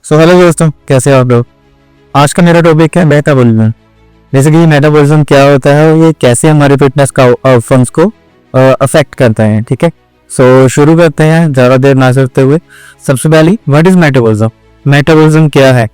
So hello दोस्तों, कैसे हो आप लोग। आज का मेरा टॉपिक है मेटाबॉलिज्म। जैसे कि मेटाबॉलिज्म क्या होता है और ये कैसे हमारे फिटनेस का आउटकम्स को अफेक्ट करता है। ठीक है, सो शुरू करते हैं ज़्यादा देर ना करते हुए। सबसे पहले व्हाट इज मेटाबॉलिज्म। मेटाबॉलिज्म क्या है।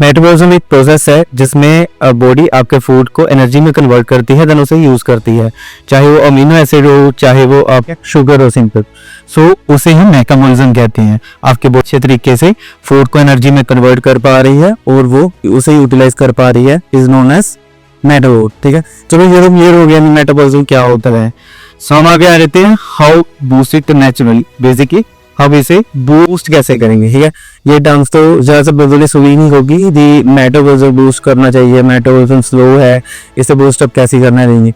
मेटाबॉलिज्म एक प्रोसेस है जिसमें बॉडी आपके फूड को एनर्जी में कन्वर्ट करती है, देन उसे यूज करती है, चाहे वो अमीनो एसिड हो, चाहे वो आपके शुगर हो, सिंपल। सो उसे हम मेटाबॉलिज्म कहते हैं। आपके बहुत अच्छे तरीके से फूड को एनर्जी में कन्वर्ट कर पा रही है और वो उसे यूटिलाइज कर पा रही है, इज नोन एज मेटाबॉलिज्म। ठीक है, चलो ये हो गया मेटाबॉलिज्म क्या होता है। सो हम आगे आ जाते हैं how boost it naturally. Basically हम इसे बूस्ट कैसे करेंगे। ठीक है, ये टर्म्स तो ज्यादा से बदले सुनी नहीं होगी। दी मेटाबॉलिज्म बूस्ट करना चाहिए, मेटाबॉलिज्म स्लो है, इसे बूस्ट अप कैसे करना चाहिए।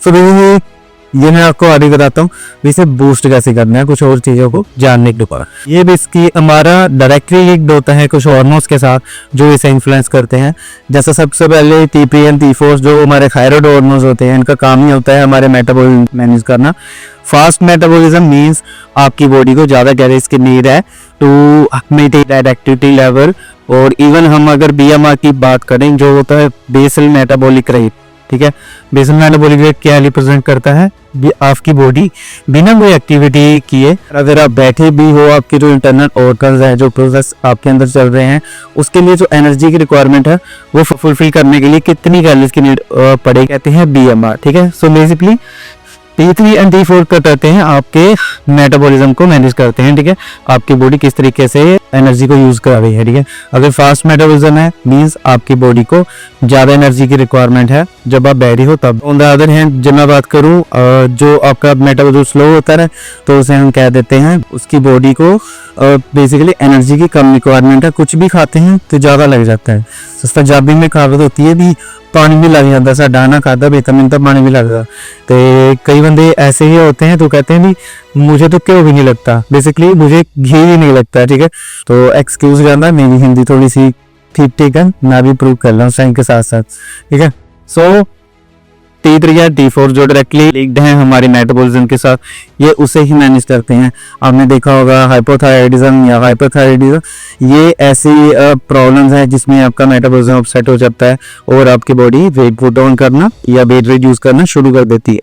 सो ये मैं आपको आगे बताता हूँ इसे बूस्ट कैसे करना है, कुछ और चीजों को जानने के बाद। ये बेसिकली हमारा डायरेक्टली लिंक्ड होता है कुछ हार्मोन्स के साथ जो इसे इन्फ्लुएंस करते हैं। जैसे सबसे पहले T3 and T4 जो हमारे थायराइड हार्मोन्स होते हैं, इनका काम ही होता है हमारे मेटाबॉलिज्म मैनेज करना। फास्ट मेटाबॉलिज्म मींस आपकी बॉडी को ज्यादा कैलोरीज की नीड है to maintain that activity level. और इवन हम अगर BMR की बात करें जो होता है बेसल मेटाबॉलिक रेट। ठीक है, बेसल मेटाबॉलिक रेट क्या रिप्रेजेंट करता है, आपकी बॉडी बिना कोई एक्टिविटी किए अगर आप बैठे भी हो, आपके जो इंटरनल ऑर्गन्स है, जो प्रोसेस आपके अंदर चल रहे हैं, उसके लिए जो एनर्जी की रिक्वायरमेंट है वो फुलफिल करने के लिए कितनी कैलोरीज की नीड पड़े, कहते हैं BMR। ठीक है, so basically T3 and T4 करते हैं आपके मेटाबॉलिज्म को मैनेज करते हैं। ठीक है, आपकी बॉडी किस तरीके से एनर्जी को यूज कर रही है। ठीक है, अगर फास्ट मेटाबॉलिज्म है मींस आपकी बॉडी को ज्यादा एनर्जी की रिक्वायरमेंट है जब आप बैठी हो तब। ऑन द अदर हैंड जब मैं बात करूं जो आपका मेटाबॉलिज्म स्लो होता है तो उसे हम कह देते हैं उसकी बॉडी को बेसिकली एनर्जी की कम रिक्वायरमेंट है। कुछ भी खाते हैं तो ज्यादा लग जाता है। सस्ता जाबी में कहावत होती है भी पानी भी लग जाता, सा डाना खाता बेतमीन तब पानी भी लगता। तो कई बंदे ऐसे ही होते हैं तो कहते हैं भी मुझे तो क्यों भी नहीं लगता, बेसिकली मुझे घी भी नहीं लगता। ठीक है, तो एक्सक्यूज जाना, मेरी हिंदी थोड़ी सी ठीक है, मैं भी प्रूव कर रहा हूँ टाइम के साथ साथ। ठीक है, सो T3 या T4 जो डायरेक्टली लिंक्ड हैं हमारे मेटाबॉलिज्म के साथ, ये उसे ही मैनेज करते हैं। आपने देखा होगा हाइपोथायराइडिज्म या हाइपरथायराइडिज्म, ये ऐसी प्रॉब्लम्स हैं जिसमें आपका मेटाबॉलिज्म अपसेट हो जाता है और आपकी बॉडी वेट पुट डाउन करना या वेट रिड्यूस करना शुरू कर देती है।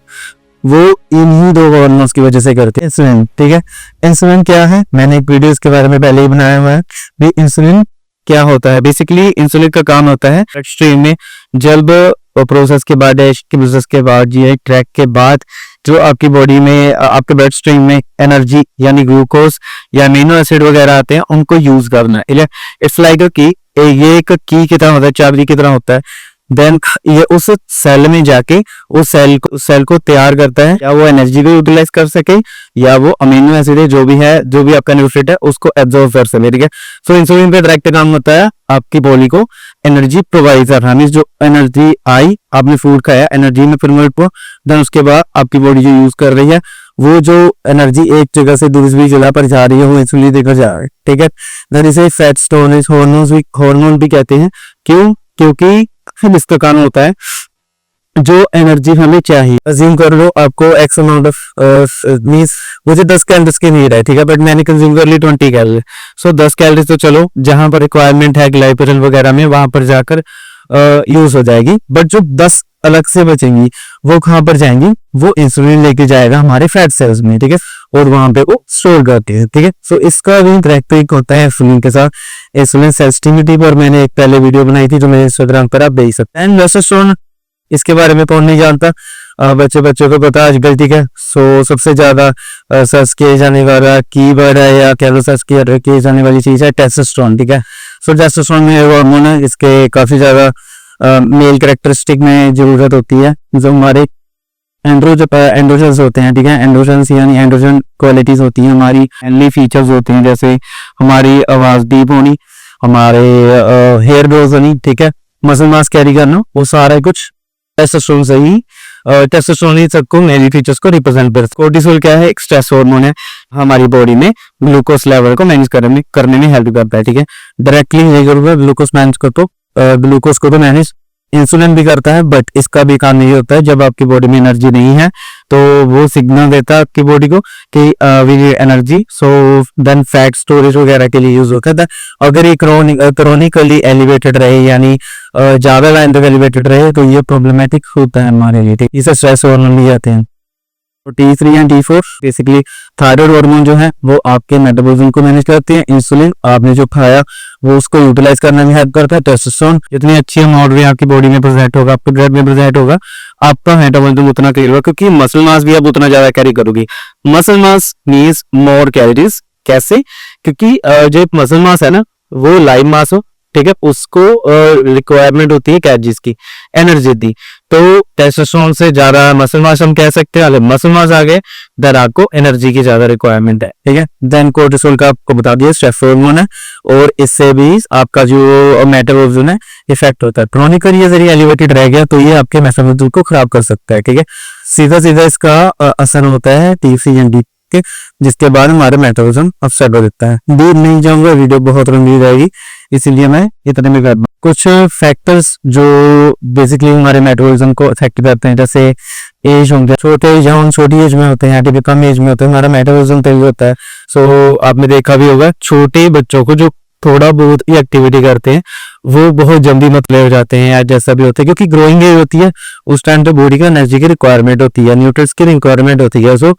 वो इन्हीं दो हार्मोन्स की वजह से करते हैं। इंसुलिन, ठीक है, इंसुलिन क्या है, मैंने एक वीडियो इसके बारे में पहले ही बनाया हुआ है भी। इंसुलिन क्या होता है, बेसिकली इंसुलिन का काम होता है ब्लड स्ट्रीम में जब प्रोसेस के बाद प्रोसेस के बाद ये ट्रैक के बाद जो आपकी बॉडी में आपके ब्लड स्ट्रीम में एनर्जी यानी ग्लूकोज या अमीनो एसिड वगैरह आते हैं उनको यूज करना है। इट्स लाइक ये एक की की तरह होता है, चाबी की तरह होता है। देन ये उस सेल में जाके उस सेल को तैयार करता है, या वो एनर्जी को यूटिलाइज कर सके या वो अमीनो एसिड जो भी आपका न्यूट्रिएंट है उसको एब्जॉर्ब कर सके। ठीक है, सो इंसुलिन पे डायरेक्ट काम होता है आपकी बॉडी को एनर्जी प्रोवाइड करना। मींस जो एनर्जी आई, आपने फूड खाया, एनर्जी में कन्वर्ट हुआ, देन उसके बाद आपकी बॉडी जो यूज कर रही है वो जो एनर्जी एक जगह से दूसरी जगह पर जा रही है वो इंसुलिन देकर जा रहा है। ठीक है, देन इसे फैट स्टोरेज हार्मोन भी कहते हैं। क्यों, क्योंकि फिर इसका काम होता है जो एनर्जी हमें चाहिए। अज्यूम कर लो आपको एक्स अमाउंट ऑफ मींस मुझे 10 कैलोरीज की नीड है, ठीक है, बट मैंने कंज्यूम कर ली 20 कैलोरी। सो 10 कैलोरीज तो चलो जहां पर रिक्वायरमेंट है ग्लाइकोजन वगैरह में वहां पर जाकर यूज हो जाएगी, बट जो 10 अलग से बचेंगी वो कहां पर जाएंगी, वो इंसुलिन लेके जाएगा हमारे फैट सेल्स में। ठीक है, और वहां पे वो स्टोर करती है। ठीक है, सो इसका भी डायरेक्ट होता है इंसुलिन के साथ। इंसुलिन सेंसिटिविटी पर मैंने एक पहले वीडियो बनाई थी जो मेरे इंस्टाग्राम पर आप देख सकते हैं। टेस्टोस्टेरोन, इसके बारे में कौन नहीं जानता, बच्चों को पता आजकल। ठीक है, सो सबसे ज्यादा सर्च किए जाने वाला कीवर्ड है या कह लो सर्च किए जाने वाली चीज है टेस्टोस्टेरोन। ठीक है, सो टेस्टोस्टेरोन में हार्मोन है, इसके काफी ज्यादा मेल कैरेक्टरिस्टिक में जरूरत होती है। जो हमारे एंड्रोजन्स होते हैं, ठीक है, एंड्रोजन्स यानी एंड्रोजन क्वालिटीज होती हैं, हमारी मैनली फीचर्स होते हैं, जैसे हमारी आवाज डीप होनी, हमारे हेयर ग्रोथ होनी, ठीक है, मसल मास कैरी करना, वो सारा कुछ टेस्टोस्टेरोन से ही टेस्टोस्टेरोन ही सबको मेनली फीचर्स को रिप्रेजेंट करता है। कोर्टिसोल क्या है, एक स्ट्रेस हार्मोन है, हमारी बॉडी में ग्लूकोज लेवल को मैनेज करने में हेल्प करता है। ठीक है, डायरेक्टली ये करूंगा ग्लूकोज को तो मैनेज इंसुलिन भी करता है, बट इसका भी काम नहीं होता है। जब आपकी बॉडी में एनर्जी नहीं है तो वो सिग्नल देता है आपकी बॉडी को कि we need energy, so then fat storage वगैरह के लिए यूज होता है। अगर ये क्रोनिकली एलिवेटेड रहे, यानी ज्यादा लाइन तक एलिवेटेड रहे, तो ये प्रॉब्लमेटिक होता है हमारे लिए, ठीक। इसे स्ट्रेस हार्मोन भी आते हैं। तो T3 and T4 basically thyroid hormone जो है वो आपके मेटाबॉलिज्म को मैनेज करते हैं। इंसुलिन आपने जो खाया वो उसको यूटिलाइज करने में हेल्प करता है। टेस्टोस्टेरोन जितनी अच्छी अमाउंट में आपकी बॉडी में प्रेजेंट होगा, आपके ब्लड में प्रेजेंट होगा, आपका मेटाबॉलिज्म उतना क्लियर होगा, क्योंकि मसल मास भी आप उतना ज्यादा कैरी करोगे। Muscle mass means more calories. कैसे? क्योंकि जो मसल मास है ना वो लाइव मास हो, ठीक है, उसको रिक्वायरमेंट होती है कैलोरीज की, एनर्जी दी। तो टेस्टोस्टेरोन से ज्यादा मसल मास हम कह सकते हैं। अगर मसल मास आ गए देन आपको एनर्जी की ज्यादा रिक्वायरमेंट है, ठीक है। देन कोर्टिसोल का आपको बता दिया स्ट्रेस हार्मोन है, और इससे भी आपका जो मेटाबॉलिज्म है इफेक्ट होता है। क्रोनिकली ये जरिए एलिवेटेड रह गया तो ये आपके मेटाबॉलिज्म को खराब कर सकता है, ठीक है। सीधा सीधा इसका असर होता है T3 एंड के, जिसके बाद हमारे मेटाबॉलिज्म अपसेट हो जाता है। दूर नहीं जाऊंगा, वीडियो बहुत लंबी रहेगी, इसीलिए मैं इतने में कर दूं। कुछ फैक्टर्स जो बेसिकली हमारे मेटाबॉलिज्म को अफेक्ट करते हैं, जैसे एज होंगे, छोटे एज, हम छोटी एज में होते हैं, ठीक है, कम एज में होते हैं, हमारा मेटाबॉलिज्म तेज होता है। सो आपने देखा भी होगा छोटे बच्चों को जो थोड़ा बहुत ही एक्टिविटी करते हैं वो बहुत जल्दी मतले हो जाते हैं या जैसा भी होता है, क्योंकि ग्रोइंग एज होती है, उस टाइम तो बॉडी का एनर्जी की रिक्वायरमेंट होती है, न्यूट्रिएंट्स की रिक्वायरमेंट होती है। सो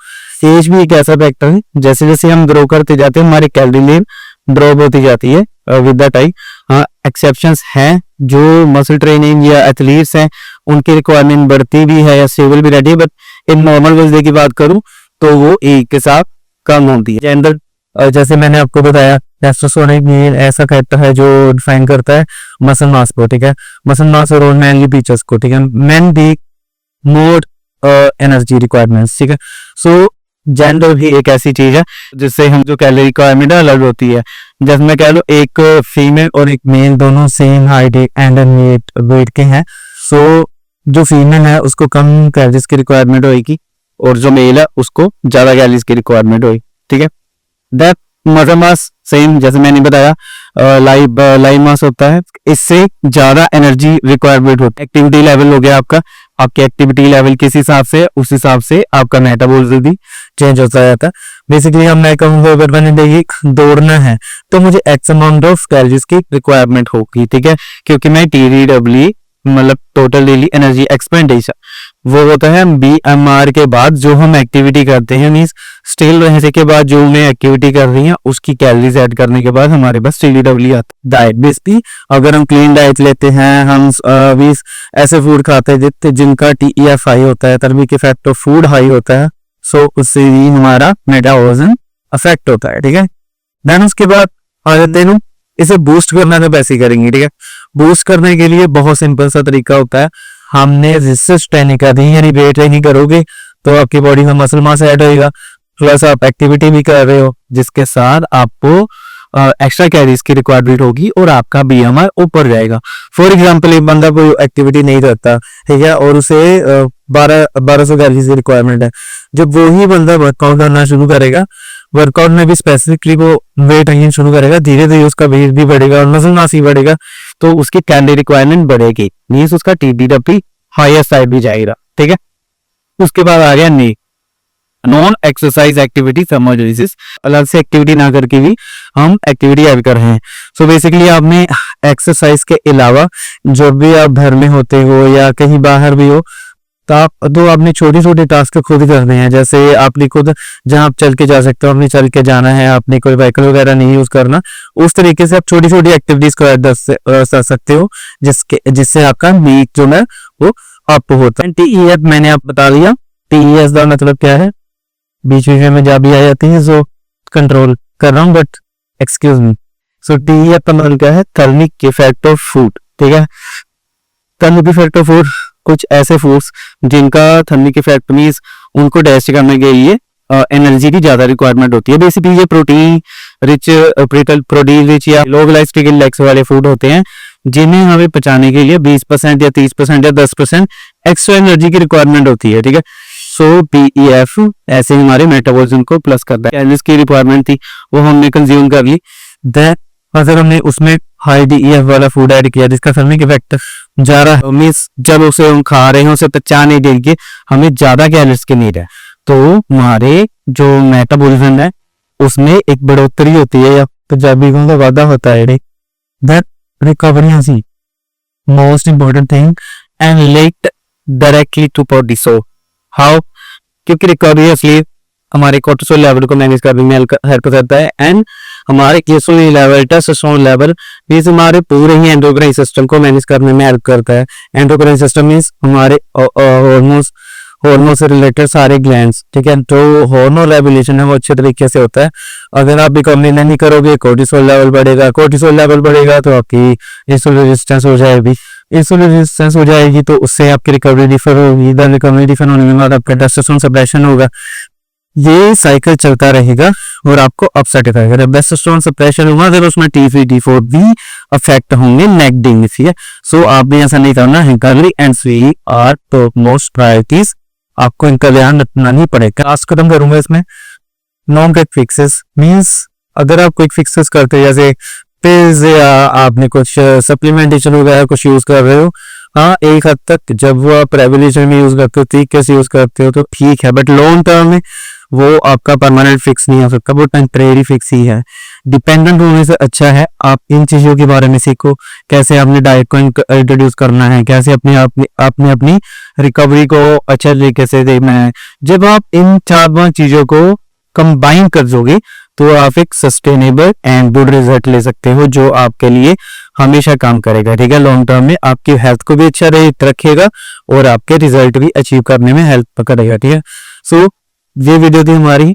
एज भी एक ऐसा फैक्टर है, जैसे जैसे हम ग्रो करते जाते हैं हमारी कैलोरी लेवल ड्रॉप होती जाती है विद द टाइम। हाँ, एक्सेप्शंस हैं, जो मसल ट्रेनिंग या एथलीट्स हैं उनकी रिक्वायरमेंट बढ़ती भी है या स्टेबल भी रहती है, बट इन नॉर्मल बंदे की बात करूं तो वो एज के साथ कम होती है। जेंडर, जैसे मैंने आपको बताया, टेस्टोस्टेरोन एक ऐसा फैक्टर है जो डिफाइन करता है मसल मास को, ठीक है, मसल मास और मैनली फीचर्स को, ठीक है। मेन भी मोर एनर्जी रिक्वायरमेंट्स, ठीक है। सो जेंडर भी एक ऐसी चीज है जिससे हम जो कैलोरी रिक्वायरमेंट है अलग होती है। जैसे मैं कह लो एक फीमेल और एक मेल दोनों सेम हाइट एंड वेट के हैं, सो जो फीमेल है उसको कम कैलोरीज की रिक्वायरमेंट होगी और जो मेल है उसको ज्यादा कैलोरीज की रिक्वायरमेंट होगी, ठीक है। दैट मसल मास सेम, जैसे मैंने बताया लाइव मास होता है, इससे ज्यादा एनर्जी रिक्वायरमेंट होती है। एक्टिविटी लेवल हो गया आपका, आपके एक्टिविटी लेवल किस हिसाब से, उस हिसाब से आपका मेटाबॉलिज्म भी चेंज होता जाता है। बेसिकली हम मैं कहूँगा अगर मैंने डेली दौड़ना है तो मुझे एक्स अमाउंट ऑफ कैलोरीज की रिक्वायरमेंट होगी, ठीक है, क्योंकि मैं TDW मतलब टोटल डेली एनर्जी एक्सपेंडिचर वो होता है BMR के बाद जो हम एक्टिविटी करते हैं, मींस स्टिल रहने के बाद जो मैं एक्टिविटी कर रही है उसकी कैलोरीज ऐड करने के बाद हमारे पास TDW आता है। डाइट बेसिकली अगर हम क्लीन डाइट लेते हैं, हम भी ऐसे फूड खाते हैं जिनका TEF हाई होता है, thermic effect of food high होता है, सो उससे भी हमारा मेटाबॉलिज्म अफेक्ट होता है, ठीक है। देन उसके बाद आ जाते हैं इसे बूस्ट करना तो पैसे करेंगे, ठीक है। बूस्ट करने के लिए बहुत सिंपल सा तरीका होता है, हमने रेजिस्टेंस ट्रेनिंग करनी है, यानी वेट ट्रेनिंग करोगे तो आपकी बॉडी में मसल मास ऐड होगा, प्लस आप एक्टिविटी भी कर रहे हो जिसके साथ आपको एक्स्ट्रा कैलोरीज की रिक्वायरमेंट होगी और आपका BMI ऊपर जाएगा। फॉर एग्जांपल एक बंदा कोई एक्टिविटी नहीं करता, ठीक है, और उसे 1200 कैलोरीज की रिक्वायरमेंट है, जब वो ही बंदा वर्कआउट करना शुरू करेगा, वर्कआउट में भी स्पेसिफिकली वो वेट ट्रेनिंग शुरू करेगा, धीरे धीरे उसका वेट भी बढ़ेगा और मसल मास ही बढ़ेगा, तो उसकी कैलोरी रिक्वायरमेंट बढ़ेगी, मींस उसका TDW हायर साइड भी जाएगा, ठीक है। उसके बाद आ गया नॉन एक्सरसाइज एक्टिविटी थर्मोजेनेसिस, अलग से एक्टिविटी ना करके भी हम एक्टिविटी ऐड कर रहे हैं। सो बेसिकली आपने एक्सरसाइज के अलावा जब भी आप घर में होते हो या कहीं बाहर भी हो तो आपने छोटी छोटी टास्क खुद करने हैं। जैसे आपने खुद जहां आप चल के जा सकते हो, आपने चल के जाना है, आपने कोई व्हीकल वगैरह नहीं यूज करना, उस तरीके से आप छोटी छोटी एक्टिविटीज को कर सकते हो जिससे आपका वीक जो है वो अप होता है। TEF मैंने आप बता दिया, TES का मतलब क्या है, बीच बीच में जा भी आ जाती है, सो कंट्रोल कर रहा हूँ but excuse me. So TEF का मतलब क्या है, थर्मिक इफेक्ट ऑफ फूड, ठीक है। थर्मिक इफेक्ट ऑफ फूड कुछ ऐसे फूड्स जिनका थर्मिक इफेक्ट मींस उनको डाइजेस्ट करने के लिए एनर्जी की ज्यादा रिक्वायरमेंट होती है। बेसिकली ये प्रोटीन रिच या लो ग्लाइसेमिक इंडेक्स वाले फूड होते हैं जिन्हें हमें पचाने के लिए 20% या 30% या 10% एक्स्ट्रा एनर्जी की रिक्वायरमेंट होती है, ठीक है। सो TEF ऐसे हमारे मेटाबॉलिज्म को प्लस करता है। कैलोरीज की रिक्वायरमेंट थी वो हमने कंज्यूम कर ली, दैट अगर हमने उसमें हाई TEF वाला फूड ऐड किया जिसका थर्मिक इफेक्ट जा रहा है, मीन्स जब उसे हम खा रहे हैं उसे पचाने के लिए हमें ज्यादा कैलोरीज की नीड है, तो हमारे जो मेटाबॉलिज्म है उसमें एक बढ़ोतरी होती है या पंजाबी का वादा होता है। That recovery is most important thing and relate directly to body. So how, क्योंकि रिकवरी असली हमारे कोर्टिसोल लेवल को मैनेज करने में हेल्प करता है एंड हमारे इंसुलिन लेवल, टेस्टोस्टेरोन लेवल, ये हमारे पूरे ही एंडोक्राइन सिस्टम को मैनेज करने में हेल्प करता है। एंडोक्राइन सिस्टम मींस हमारे हार्मोन से रिलेटेड सारे ग्लैंड्स, ठीक है। तो हार्मोन रेगुलेशन है वो अच्छे तरीके से होता है। अगर आप रिकवरी नहीं करोगे, कोर्टिसोल लेवल बढ़ेगा, कोर्टिसोल लेवल बढ़ेगा तो आपकी इंसुलिन रेजिस्टेंस हो जाएगी, इंसुलिन रेजिस्टेंस हो जाएगी तो उससे आपकी रिकवरी डिफर होगी, रिकवरी डिफर होने के बाद आपका टेस्टोस्टेरोन सप्रेशन होगा। ये साइकिल चलता रहेगा और आपको अपसेट करेगा। जब टेस्टोस्टेरोन सप्रेशन होगा फिर उसमें T3 T4 भी अफेक्ट होंगे नेगेटिवली, ठीक है। सो आपने ऐसा नहीं करना है। Recovery and swing are top most priorities, आपको इनका ध्यान रखना नहीं पड़ेगा। आज खत्म करूंगा इसमें नॉन क्विक फिक्सेस, मींस अगर आप क्विक फिक्सेस करते हैं जैसे पिल्स या आपने कुछ सप्लीमेंटेशन वगैरह कुछ यूज कर रहे हो, हाँ एक हद तक जब वो आप रेवोल्यूशन में यूज करते हो, तरीके से यूज करते हो तो ठीक है, बट लॉन्ग टर्म में वो आपका परमानेंट फिक्स नहीं हो सकता, वो टेम्परेरी फिक्स ही है। डिपेंडेंट होने से अच्छा है आप इन चीजों के बारे में सीखो, कैसे अपने डाइट को इंट्रोड्यूस करना है, कैसे अपनी रिकवरी को अच्छे तरीके से देखना है। जब आप इन 4-5 चीजों को कंबाइन कर दोगे तो आप एक सस्टेनेबल एंड गुड रिजल्ट ले सकते हो जो आपके लिए हमेशा काम करेगा, ठीक है। लॉन्ग टर्म में आपकी हेल्थ को भी अच्छा रखेगा और आपके रिजल्ट भी अचीव करने में हेल्प करेगा, ठीक है। सो ये वीडियो थी हमारी।